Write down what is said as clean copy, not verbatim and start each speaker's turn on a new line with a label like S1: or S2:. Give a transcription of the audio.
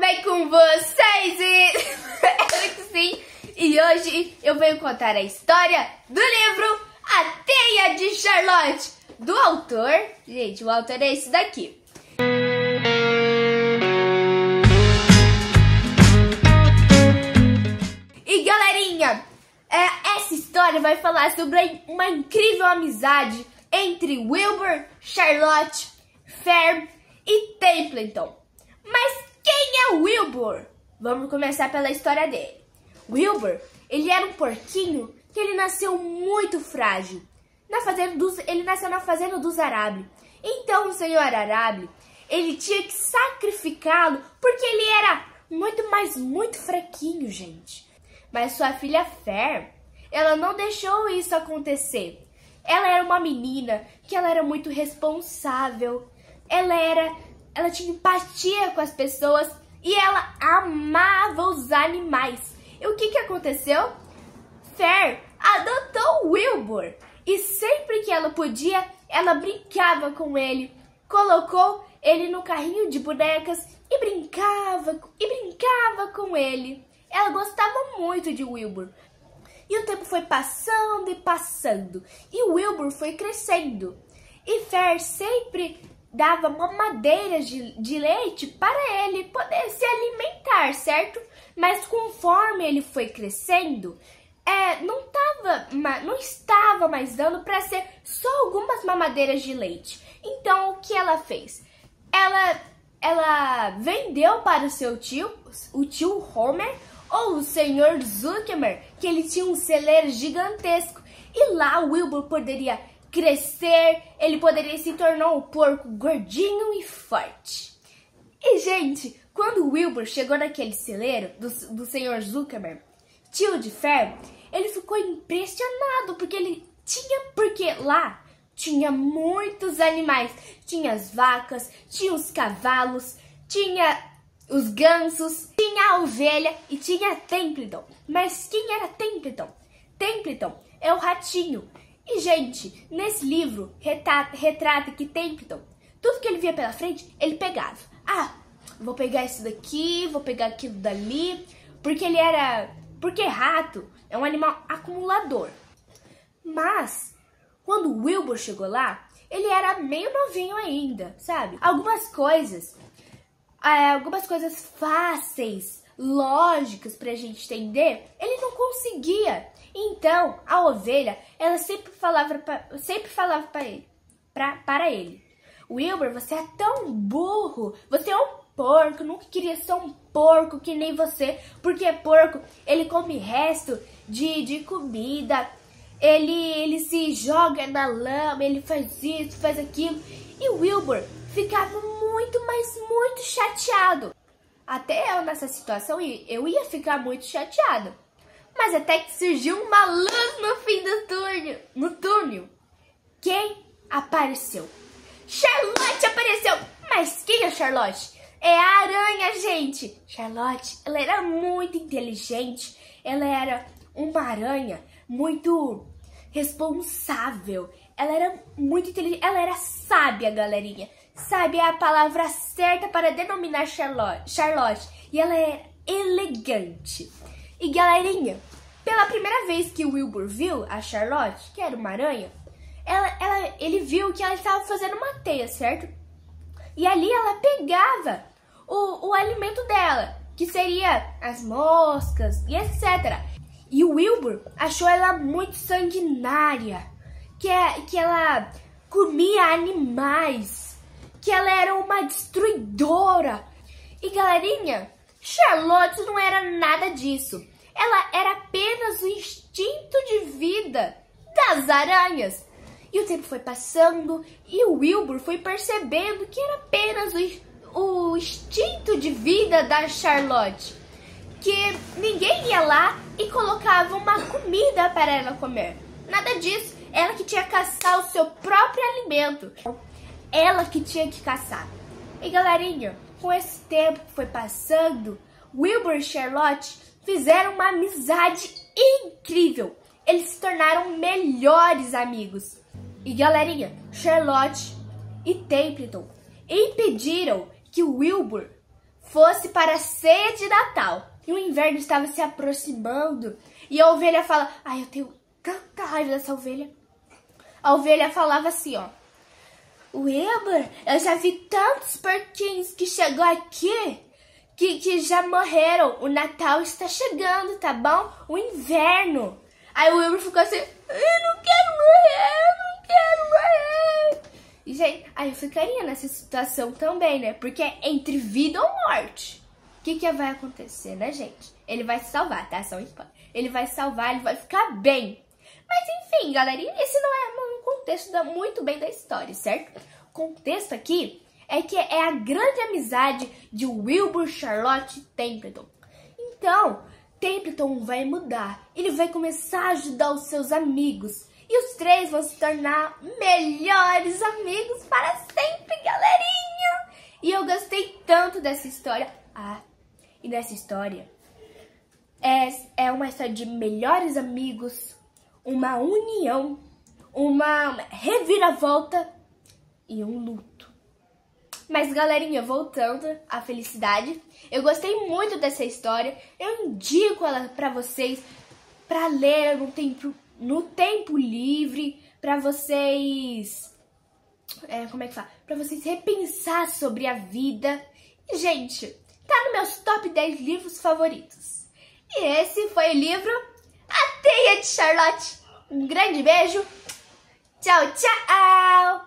S1: bem com vocês? Sim. E hoje eu venho contar a história do livro A Teia de Charlotte, do autor, gente, o autor é esse daqui. E galerinha, essa história vai falar sobre uma incrível amizade entre Wilbur, Charlotte, Fern e Templeton. Mas quem é Wilbur? Vamos começar pela história dele. Wilbur, ele era um porquinho que ele nasceu muito frágil. Ele nasceu na fazenda dos Arable. Então o senhor Arable, ele tinha que sacrificá-lo porque ele era muito fraquinho, gente. Mas sua filha Fern, ela não deixou isso acontecer. Ela era uma menina que ela era muito responsável. Ela tinha empatia com as pessoas e ela amava os animais. E o que aconteceu? Fern adotou Wilbur e sempre que ela podia, ela brincava com ele. Colocou ele no carrinho de bonecas e brincava com ele. Ela gostava muito de Wilbur. E o tempo foi passando e passando. E o Wilbur foi crescendo. E Fern sempre dava mamadeiras de leite para ele poder se alimentar, certo? Mas conforme ele foi crescendo, não estava mais dando para ser só algumas mamadeiras de leite. Então, o que ela fez? Ela vendeu para o seu tio, o tio Homer, ou o senhor Zuckerman, que ele tinha um celeiro gigantesco. E lá o Wilbur poderia crescer, ele poderia se tornar um porco gordinho e forte. E, gente, quando o Wilbur chegou naquele celeiro do senhor Zuckerman, tio de Fern, ele ficou impressionado, porque lá tinha muitos animais. Tinha as vacas, tinha os cavalos, tinha os gansos, tinha a ovelha e tinha Templeton. Mas quem era Templeton? Templeton é o ratinho. E, gente, nesse livro retrata que Templeton, tudo que ele via pela frente, ele pegava. Ah, vou pegar isso daqui, vou pegar aquilo dali, porque rato é um animal acumulador. Mas, quando o Wilbur chegou lá, ele era meio novinho ainda, sabe? Algumas coisas fáceis, lógicas pra gente entender, ele não conseguia. Então, a ovelha, ela sempre falava para ele: Wilbur, você é tão burro, você é um porco, nunca queria ser um porco que nem você, porque porco, ele come resto de comida, ele se joga na lama, ele faz isso, faz aquilo. E o Wilbur ficava muito chateado. Até eu nessa situação, eu ia ficar muito chateada. Mas até que surgiu uma luz no fim do túnel. Quem apareceu? Charlotte apareceu! Mas quem é Charlotte? É a aranha, gente! Charlotte, ela era muito inteligente. Ela era uma aranha muito responsável. Ela era muito inteligente. Ela era sábia, galerinha. Sábia é a palavra certa para denominar Charlotte. E ela era elegante. E galerinha, pela primeira vez que o Wilbur viu a Charlotte, que era uma aranha, ele viu que ela estava fazendo uma teia, certo? E ali ela pegava o alimento dela, que seria as moscas e etc. E o Wilbur achou ela muito sanguinária, que ela comia animais, que ela era uma destruidora. E galerinha, Charlotte não era nada disso. Ela era apenas o instinto de vida das aranhas. E o tempo foi passando e o Wilbur foi percebendo que era apenas o instinto de vida da Charlotte. Que ninguém ia lá e colocava uma comida para ela comer. Nada disso. Ela que tinha que caçar o seu próprio alimento. Ela que tinha que caçar. E galerinha, com esse tempo que foi passando, Wilbur e Charlotte fizeram uma amizade incrível. Eles se tornaram melhores amigos. E galerinha, Charlotte e Templeton impediram que o Wilbur fosse para a ceia de Natal. E o inverno estava se aproximando. E a ovelha fala, ai, eu tenho tanta raiva dessa ovelha. A ovelha falava assim, ó. Wilbur, eu já vi tantos porquinhos que chegou aqui que já morreram. O Natal está chegando, tá bom? O inverno. Aí o Wilbur ficou assim, eu não quero morrer, eu não quero morrer. E, gente, aí eu ficaria nessa situação também, né? Porque é entre vida ou morte. O que vai acontecer, né, gente? Ele vai se salvar, tá? Só um spoiler. Ele vai salvar, ele vai ficar bem. Mas, enfim, galerinha, esse não é um contexto muito bem da história, certo? O contexto aqui é que é a grande amizade de Wilbur, Charlotte e Templeton. Então, Templeton vai mudar. Ele vai começar a ajudar os seus amigos. E os três vão se tornar melhores amigos para sempre, galerinha! E eu gostei tanto dessa história. Ah, e nessa história é uma história de melhores amigos, uma união, uma reviravolta e um luto. Mas, galerinha, voltando à felicidade, eu gostei muito dessa história. Eu indico ela para vocês para ler no tempo livre, para vocês para vocês repensar sobre a vida. E, gente, tá nos meus top 10 livros favoritos. E esse foi o livro A Teia de Charlotte. Um grande beijo. Tchau, tchau!